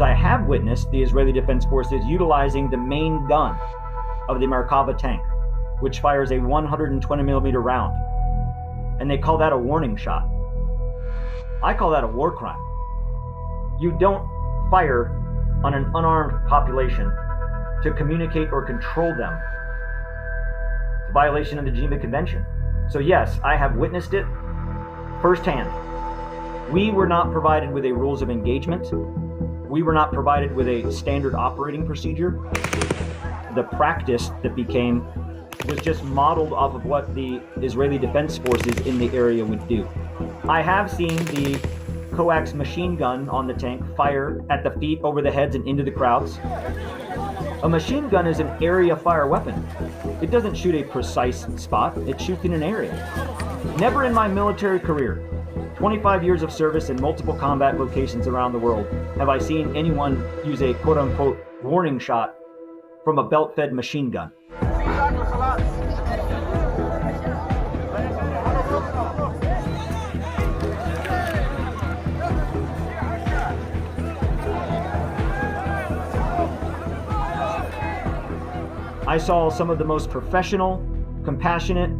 I have witnessed the Israeli Defense Forces utilizing the main gun of the Merkava tank, which fires a 120 millimeter round. And they call that a warning shot. I call that a war crime. You don't fire on an unarmed population to communicate or control them. It's a violation of the Geneva Convention. So yes, I have witnessed it firsthand. We were not provided with a rules of engagement. We were not provided with a standard operating procedure. The practice that became was just modeled off of what the Israeli Defense Forces in the area would do. I have seen the coax machine gun on the tank fire at the feet, over the heads, and into the crowds. A machine gun is an area fire weapon. It doesn't shoot a precise spot, it shoots in an area. Never in my military career, 25 years of service in multiple combat locations around the world, have I seen anyone use a quote-unquote warning shot from a belt-fed machine gun. I saw some of the most professional, compassionate,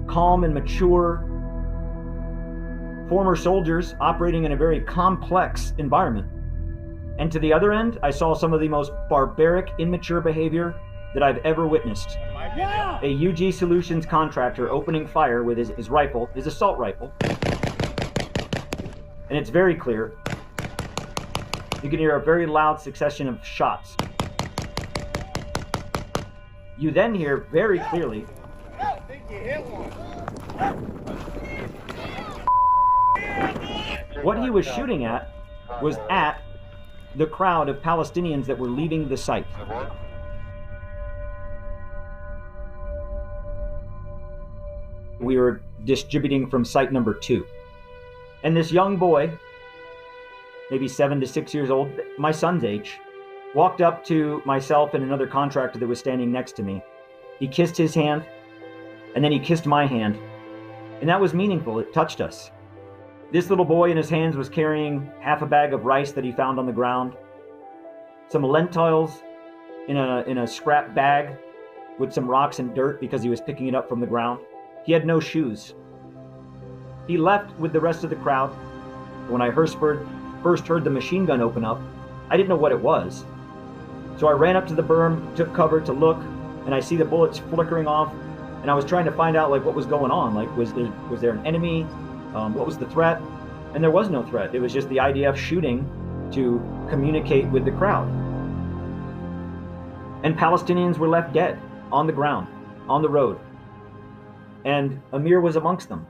calm, and mature former soldiers operating in a very complex environment. And to the other end, I saw some of the most barbaric, immature behavior that I've ever witnessed. A UG Solutions contractor opening fire with his rifle, his assault rifle. And it's very clear. You can hear a very loud succession of shots. You then hear very clearly what he was shooting at was at the crowd of Palestinians that were leaving the site. We were distributing from site number 2. And this young boy, maybe 7 to 6 years old, my son's age, walked up to myself and another contractor that was standing next to me. He kissed his hand, and then he kissed my hand. And that was meaningful. It touched us. This little boy in his hands was carrying half a bag of rice that he found on the ground, some lentils in a scrap bag with some rocks and dirt because he was picking it up from the ground. He had no shoes. He left with the rest of the crowd. When I first heard the machine gun open up, I didn't know what it was. So I ran up to the berm, took cover to look, and I see the bullets flickering off, and I was trying to find out what was going on. Was there an enemy? What was the threat? And there was no threat. It was just the IDF shooting to communicate with the crowd. And Palestinians were left dead on the ground, on the road. And Amir was amongst them.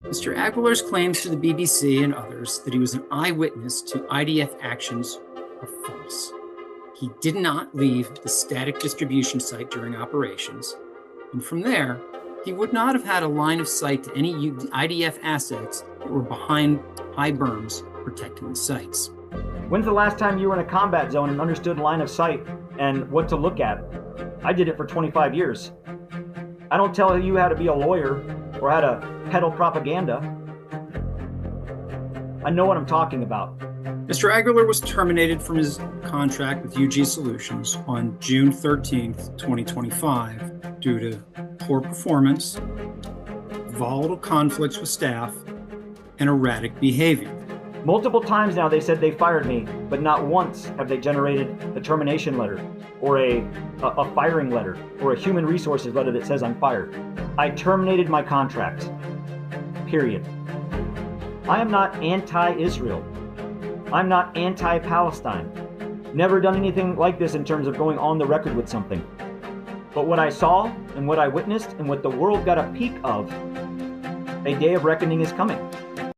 Mr. Aguilar's claims to the BBC and others that he was an eyewitness to IDF actions are false. He did not leave the static distribution site during operations, and from there, he would not have had a line of sight to any IDF assets that were behind high berms protecting the sites. When's the last time you were in a combat zone and understood line of sight and what to look at? I did it for 25 years. I don't tell you how to be a lawyer or how to peddle propaganda. I know what I'm talking about. Mr. Aguilar was terminated from his contract with UG Solutions on June 13th, 2025, due to poor performance, volatile conflicts with staff, and erratic behavior. Multiple times now they said they fired me, but not once have they generated a termination letter or a firing letter or a human resources letter that says I'm fired. I terminated my contract. Period. I am not anti-Israel. I'm not anti-Palestine. Never done anything like this in terms of going on the record with something. But what I saw and what I witnessed and what the world got a peek of, a day of reckoning is coming.